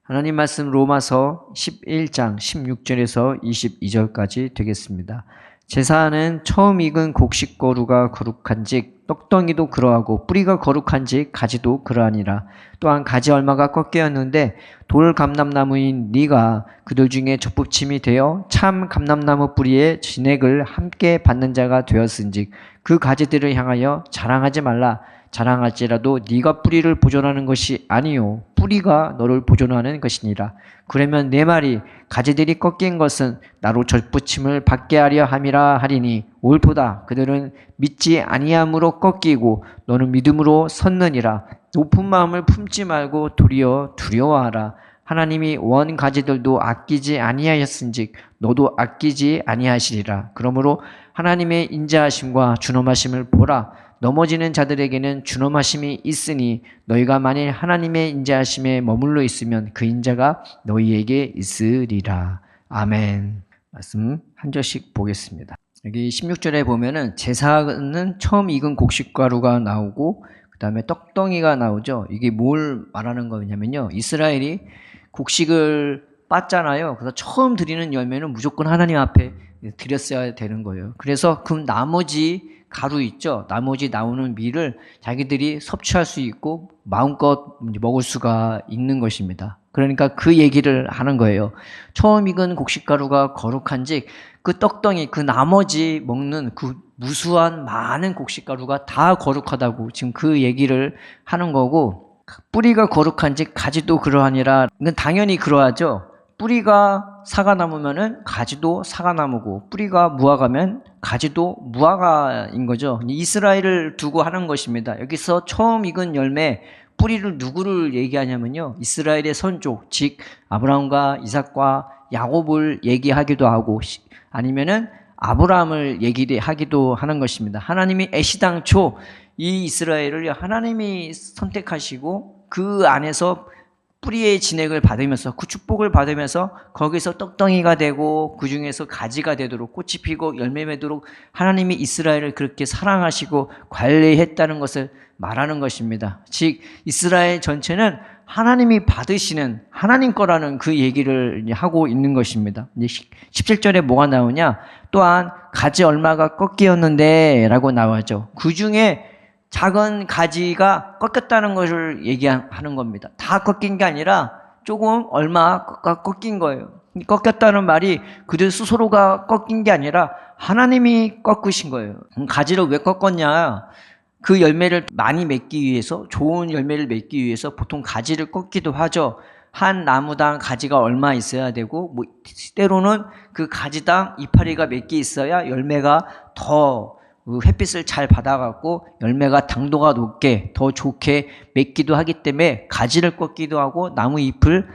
하나님 말씀 로마서 11장 16절에서 22절까지 되겠습니다. 제사는 처음 익은 곡식거루가 거룩한즉 떡덩이도 그러하고 뿌리가 거룩한즉 가지도 그러하니라. 또한 가지 얼마가 꺾였는데 돌 감람나무인 네가 그들 중에 젖붙임이 되어 참 감람나무 뿌리에 진액을 함께 받는 자가 되었은즉 그 가지들을 향하여 자랑하지 말라. 자랑할지라도 네가 뿌리를 보존하는 것이 아니요 뿌리가 너를 보존하는 것이니라. 그러면 내 말이 가지들이 꺾인 것은 나로 젖붙임을 받게 하려 함이라 하리니 옳도다. 그들은 믿지 아니함으로 꺾이고 너는 믿음으로 섰느니라. 높은 마음을 품지 말고 도리어 두려워하라. 하나님이 원 가지들도 아끼지 아니하였은즉 너도 아끼지 아니하시리라. 그러므로 하나님의 인자하심과 준엄하심을 보라. 넘어지는 자들에게는 준엄하심이 있으니 너희가 만일 하나님의 인자하심에 머물러 있으면 그 인자가 너희에게 있으리라. 아멘. 말씀 한 절씩 보겠습니다. 여기 16절에 보면은 제사는 처음 익은 곡식가루가 나오고 그 다음에 떡덩이가 나오죠. 이게 뭘 말하는 거냐면요, 이스라엘이 곡식을 빻잖아요. 그래서 처음 드리는 열매는 무조건 하나님 앞에 드렸어야 되는 거예요. 그래서 그 나머지 가루 있죠. 나머지 나오는 밀을 자기들이 섭취할 수 있고 마음껏 먹을 수가 있는 것입니다. 그러니까 그 얘기를 하는 거예요. 처음 익은 곡식가루가 거룩한즉 그 떡덩이, 그 나머지 먹는 그 무수한 많은 곡식가루가 다 거룩하다고 지금 그 얘기를 하는 거고, 뿌리가 거룩한즉 가지도 그러하니라. 이건 당연히 그러하죠. 뿌리가 사가 남으면은 가지도 사가 나무고, 뿌리가 무화과면 가지도 무화과인 거죠. 이스라엘을 두고 하는 것입니다. 여기서 처음 익은 열매, 뿌리를 누구를 얘기하냐면요, 이스라엘의 선족, 즉 아브라함과 이삭과 야곱을 얘기하기도 하고, 아니면은 아브라함을 얘기하기도 하는 것입니다. 하나님이 애시당초 이 이스라엘을 하나님이 선택하시고 그 안에서 뿌리의 진액을 받으면서 그 축복을 받으면서 거기서 떡덩이가 되고 그 중에서 가지가 되도록 꽃이 피고 열매 맺도록 하나님이 이스라엘을 그렇게 사랑하시고 관리했다는 것을 말하는 것입니다. 즉 이스라엘 전체는 하나님이 받으시는 하나님 거라는 그 얘기를 하고 있는 것입니다. 17절에 뭐가 나오냐? 또한 가지 얼마가 꺾였는데 라고 나와죠. 그 중에 작은 가지가 꺾였다는 것을 얘기하는 겁니다. 다 꺾인 게 아니라 조금 얼마가 꺾인 거예요. 꺾였다는 말이 그들 스스로가 꺾인 게 아니라 하나님이 꺾으신 거예요. 가지를 왜 꺾었냐? 그 열매를 많이 맺기 위해서, 좋은 열매를 맺기 위해서 보통 가지를 꺾기도 하죠. 한 나무당 가지가 얼마 있어야 되고, 때로는 그 가지당 이파리가 몇 개 있어야 열매가 더 햇빛을 잘 받아갖고 열매가 당도가 높게 더 좋게 맺기도 하기 때문에 가지를 꺾기도 하고 나무 잎을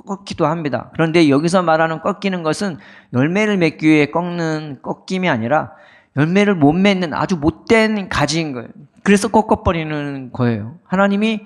꺾기도 합니다. 그런데 여기서 말하는 꺾이는 것은 열매를 맺기 위해 꺾는 꺾임이 아니라 열매를 못 맺는 아주 못된 가지인 거예요. 그래서 꺾어버리는 거예요. 하나님이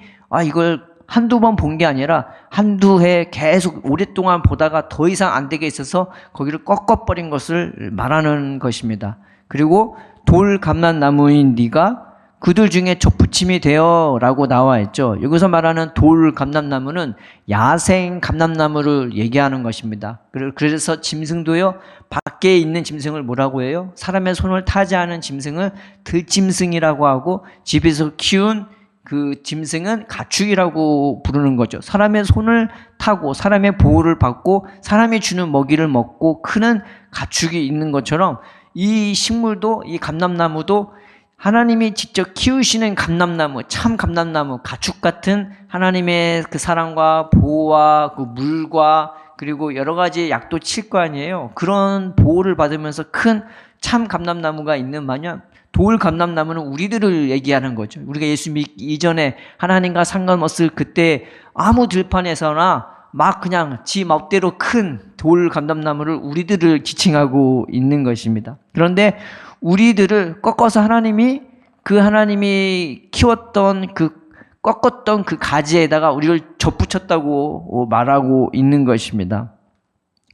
이걸 한두 번 본 게 아니라 한두 해 계속 오랫동안 보다가 더 이상 안 되게 있어서 거기를 꺾어버린 것을 말하는 것입니다. 그리고 돌 감람나무인 네가 그들 중에 젖붙임이 되어 라고 나와 있죠. 여기서 말하는 돌 감람나무는 야생 감람나무를 얘기하는 것입니다. 그래서 짐승도요, 밖에 있는 짐승을 뭐라고 해요? 사람의 손을 타지 않은 짐승을 들짐승이라고 하고, 집에서 키운 그 짐승은 가축이라고 부르는 거죠. 사람의 손을 타고 사람의 보호를 받고 사람이 주는 먹이를 먹고 크는 가축이 있는 것처럼 이 식물도, 이 감람나무도 하나님이 직접 키우시는 감람나무, 참 감람나무, 가축 같은 하나님의 그 사랑과 보호와 그 물과 그리고 여러 가지 약도 칠 거 아니에요. 그런 보호를 받으면서 큰 참 감람나무가 있는 마냥 돌 감람나무는 우리들을 얘기하는 거죠. 우리가 예수 믿기 이전에 하나님과 상관없을 그때 아무 들판에서나 막 그냥 지 멋대로 큰 돌 감람나무를 우리들을 지칭하고 있는 것입니다. 그런데 우리들을 꺾어서 하나님이 키웠던 꺾었던 그 가지에다가 우리를 접붙였다고 말하고 있는 것입니다.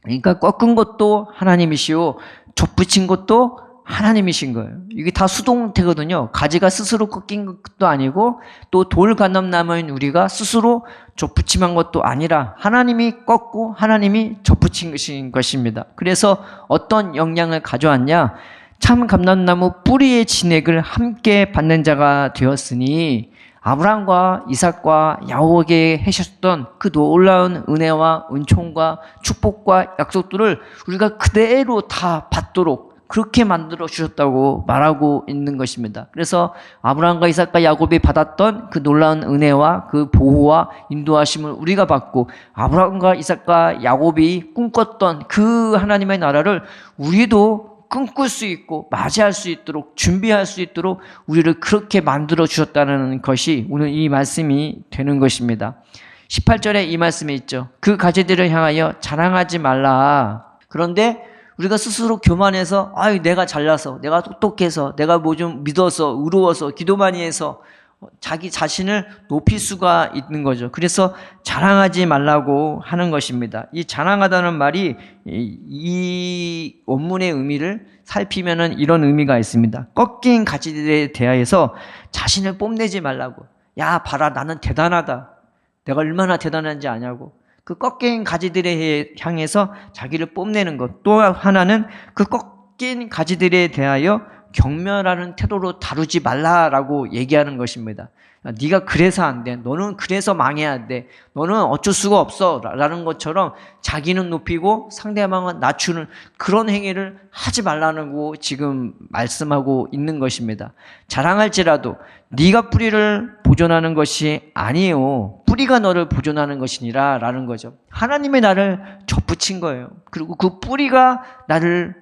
그러니까 꺾은 것도 하나님이시오, 접붙인 것도 하나님이신 거예요. 이게 다 수동태거든요. 가지가 스스로 꺾인 것도 아니고 또 돌 감람나무인 우리가 스스로 접붙임한 것도 아니라 하나님이 꺾고 하나님이 접붙인 것입니다. 그래서 어떤 영향을 가져왔냐? 참 감람나무 뿌리의 진액을 함께 받는 자가 되었으니 아브라함과 이삭과 야곱에게 하셨던 그 놀라운 은혜와 은총과 축복과 약속들을 우리가 그대로 다 받도록 그렇게 만들어 주셨다고 말하고 있는 것입니다. 그래서 아브라함과 이삭과 야곱이 받았던 그 놀라운 은혜와 그 보호와 인도하심을 우리가 받고 아브라함과 이삭과 야곱이 꿈꿨던 그 하나님의 나라를 우리도 꿈꿀 수 있고 맞이할 수 있도록 준비할 수 있도록 우리를 그렇게 만들어 주셨다는 것이 오늘 이 말씀이 되는 것입니다. 18절에 이 말씀이 있죠. 그 가지들을 향하여 자랑하지 말라. 그런데 우리가 스스로 교만해서 내가 잘나서 내가 똑똑해서 내가 뭐 좀 믿어서 의로워서 기도 많이 해서 자기 자신을 높일 수가 있는 거죠. 그래서 자랑하지 말라고 하는 것입니다. 이 자랑하다는 말이 이 원문의 의미를 살피면은 이런 의미가 있습니다. 꺾인 가지들에 대하여서 자신을 뽐내지 말라고. 야, 봐라, 나는 대단하다. 내가 얼마나 대단한지 아냐고. 그 꺾인 가지들에 향해서 자기를 뽐내는 것. 또 하나는 그 꺾인 가지들에 대하여 경멸하는 태도로 다루지 말라라고 얘기하는 것입니다. 네가 그래서 안 돼. 너는 그래서 망해야 돼. 너는 어쩔 수가 없어. 라는 것처럼 자기는 높이고 상대방은 낮추는 그런 행위를 하지 말라고 지금 말씀하고 있는 것입니다. 자랑할지라도 네가 뿌리를 보존하는 것이 아니에요. 뿌리가 너를 보존하는 것이니라 라는 거죠. 하나님의 나를 접붙인 거예요. 그리고 그 뿌리가 나를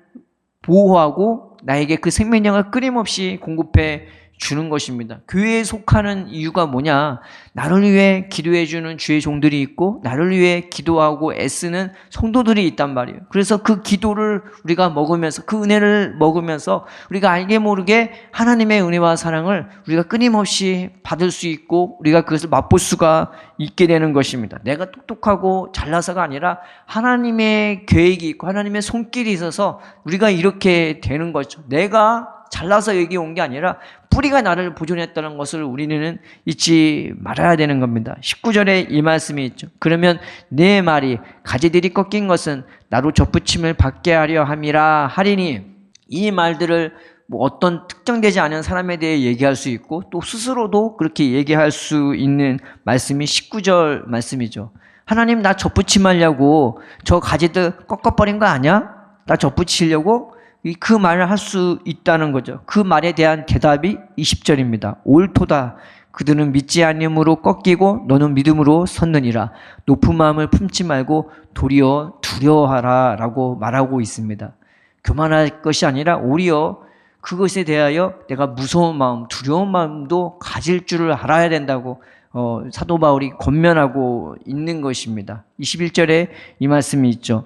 보호하고 나에게 그 생명력을 끊임없이 공급해 주는 것입니다. 교회에 속하는 이유가 뭐냐? 나를 위해 기도해 주는 주의 종들이 있고 나를 위해 기도하고 애쓰는 성도들이 있단 말이에요. 그래서 그 기도를 우리가 먹으면서 그 은혜를 먹으면서 우리가 알게 모르게 하나님의 은혜와 사랑을 우리가 끊임없이 받을 수 있고 우리가 그것을 맛볼 수가 있게 되는 것입니다. 내가 똑똑하고 잘나서가 아니라 하나님의 계획이 있고 하나님의 손길이 있어서 우리가 이렇게 되는 거죠. 내가 잘나서 여기 온 게 아니라 뿌리가 나를 보존했다는 것을 우리는 잊지 말아야 되는 겁니다. 19절에 이 말씀이 있죠. 그러면 내 말이 가지들이 꺾인 것은 나로 접붙임을 받게 하려 함이라 하리니. 이 말들을 어떤 특정되지 않은 사람에 대해 얘기할 수 있고 또 스스로도 그렇게 얘기할 수 있는 말씀이 19절 말씀이죠. 하나님, 나 접붙임하려고 저 가지들 꺾어버린 거 아니야? 나 접붙이려고? 그 말을 할 수 있다는 거죠. 그 말에 대한 대답이 20절입니다. 옳도다. 그들은 믿지 아니함으로 꺾이고 너는 믿음으로 섰느니라. 높은 마음을 품지 말고 도리어 두려워하라 라고 말하고 있습니다. 교만할 것이 아니라 오히려 그것에 대하여 내가 무서운 마음, 두려운 마음도 가질 줄을 알아야 된다고 사도 바울이 권면하고 있는 것입니다. 21절에 이 말씀이 있죠.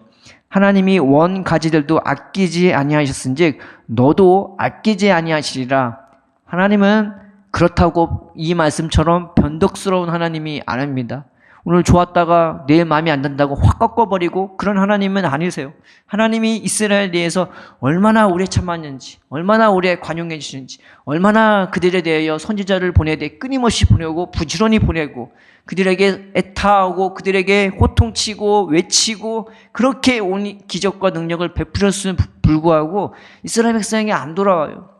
하나님이 원 가지들도 아끼지 아니하셨은즉 너도 아끼지 아니하시리라. 하나님은 그렇다고 이 말씀처럼 변덕스러운 하나님이 아닙니다. 오늘 좋았다가 내일 마음에 안 든다고 확 꺾어버리고 그런 하나님은 아니세요. 하나님이 이스라엘에 대해서 얼마나 오래 참았는지, 얼마나 오래 관용해 주시는지, 얼마나 그들에 대하여 선지자를 보내되 끊임없이 보내고 부지런히 보내고 그들에게 애타하고 그들에게 호통치고 외치고 그렇게 온 기적과 능력을 베풀었음에 불구하고 이스라엘 백성이 안 돌아와요.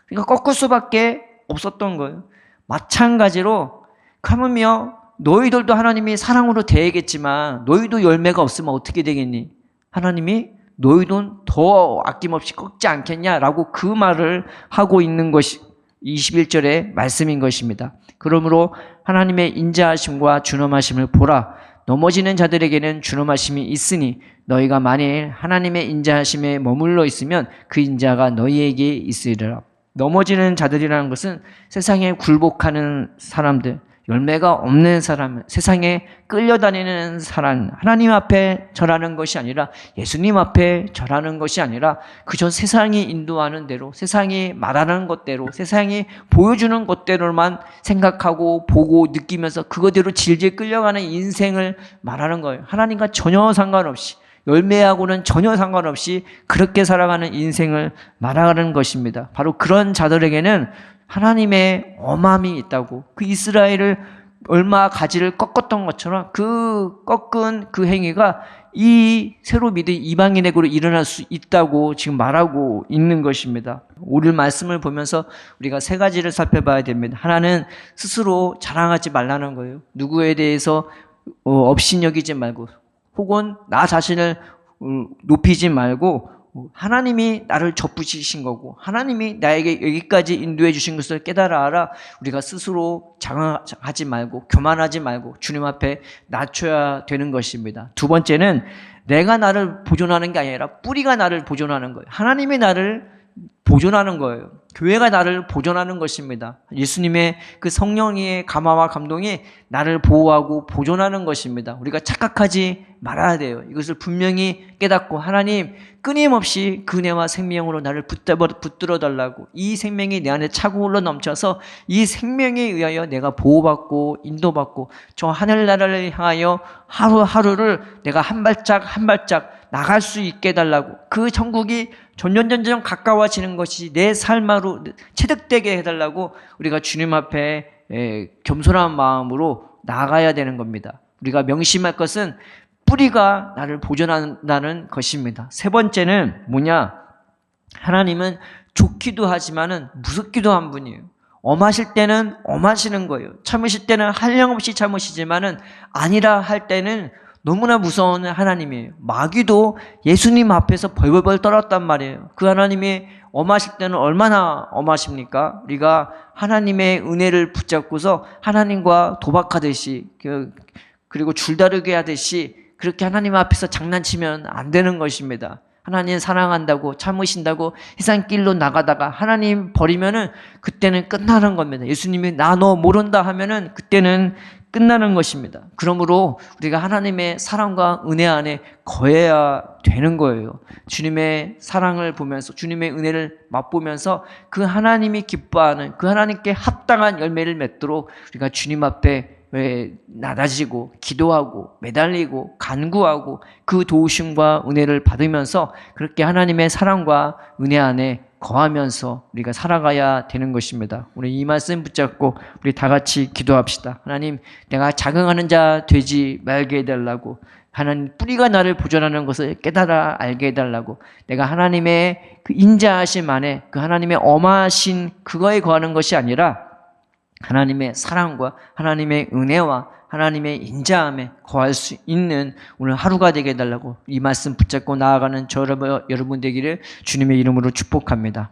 그러니까 꺾을 수밖에 없었던 거예요. 마찬가지로 하물며 너희들도 하나님이 사랑으로 대하겠지만 너희도 열매가 없으면 어떻게 되겠니? 하나님이 너희도 더 아낌없이 꺾지 않겠냐라고 그 말을 하고 있는 것이 21절의 말씀인 것입니다. 그러므로 하나님의 인자하심과 준엄하심을 보라. 넘어지는 자들에게는 준엄하심이 있으니 너희가 만일 하나님의 인자하심에 머물러 있으면 그 인자가 너희에게 있으리라. 넘어지는 자들이라는 것은 세상에 굴복하는 사람들, 열매가 없는 사람, 세상에 끌려다니는 사람, 하나님 앞에 절하는 것이 아니라 예수님 앞에 절하는 것이 아니라 그저 세상이 인도하는 대로, 세상이 말하는 것대로, 세상이 보여주는 것대로만 생각하고 보고 느끼면서 그거대로 질질 끌려가는 인생을 말하는 거예요. 하나님과 전혀 상관없이 열매하고는 전혀 상관없이 그렇게 살아가는 인생을 말하는 것입니다. 바로 그런 자들에게는 하나님의 엄함이 있다고, 그 이스라엘을 얼마 가지를 꺾었던 것처럼 그 꺾은 그 행위가 이 새로 믿은 이방인에게로 일어날 수 있다고 지금 말하고 있는 것입니다. 오늘 말씀을 보면서 우리가 세 가지를 살펴봐야 됩니다. 하나는 스스로 자랑하지 말라는 거예요. 누구에 대해서 업신여기지 말고, 혹은 나 자신을 높이지 말고, 하나님이 나를 접붙이신 거고 하나님이 나에게 여기까지 인도해 주신 것을 깨달아 알아 우리가 스스로 자랑하지 말고 교만하지 말고 주님 앞에 낮춰야 되는 것입니다. 두 번째는 내가 나를 보존하는 게 아니라 뿌리가 나를 보존하는 거예요. 하나님이 나를 보존하는 거예요. 교회가 나를 보존하는 것입니다. 예수님의 그 성령의 감화와 감동이 나를 보호하고 보존하는 것입니다. 우리가 착각하지 말아야 돼요. 이것을 분명히 깨닫고 하나님 끊임없이 그네와 생명으로 나를 붙들어 달라고, 이 생명이 내 안에 차고 흘러 넘쳐서 이 생명에 의하여 내가 보호받고 인도받고 저 하늘나라를 향하여 하루하루를 내가 한 발짝 한 발짝 나갈 수 있게 해달라고, 그 천국이 점점 가까워지는 것이 내 삶으로 체득되게 해달라고 우리가 주님 앞에 겸손한 마음으로 나가야 되는 겁니다. 우리가 명심할 것은 뿌리가 나를 보존한다는 것입니다. 세 번째는 뭐냐? 하나님은 좋기도 하지만은 무섭기도 한 분이에요. 엄하실 때는 엄하시는 거예요. 참으실 때는 한량없이 참으시지만은 아니라 할 때는 너무나 무서운 하나님이에요. 마귀도 예수님 앞에서 벌벌벌 떨었단 말이에요. 그 하나님이 엄하실 때는 얼마나 엄하십니까? 우리가 하나님의 은혜를 붙잡고서 하나님과 도박하듯이 그리고 줄다리기 하듯이 그렇게 하나님 앞에서 장난치면 안 되는 것입니다. 하나님 사랑한다고 참으신다고 세상길로 나가다가 하나님 버리면은 그때는 끝나는 겁니다. 예수님이 나 너 모른다 하면은 그때는 끝나는 것입니다. 그러므로 우리가 하나님의 사랑과 은혜 안에 거해야 되는 거예요. 주님의 사랑을 보면서 주님의 은혜를 맛보면서 그 하나님이 기뻐하는 그 하나님께 합당한 열매를 맺도록 우리가 주님 앞에 낮아지고 기도하고 매달리고 간구하고 그 도우심과 은혜를 받으면서 그렇게 하나님의 사랑과 은혜 안에 거하면서 우리가 살아가야 되는 것입니다. 우리 이 말씀 붙잡고 우리 다 같이 기도합시다. 하나님, 내가 자긍하는 자 되지 말게 해달라고, 하나님 뿌리가 나를 보존하는 것을 깨달아 알게 해달라고, 내가 하나님의 그 인자하심 안에 그 하나님의 엄하신 그거에 거하는 것이 아니라 하나님의 사랑과 하나님의 은혜와 하나님의 인자함에 거할 수 있는 오늘 하루가 되게 해달라고 이 말씀 붙잡고 나아가는 저 여러분 되기를 주님의 이름으로 축복합니다.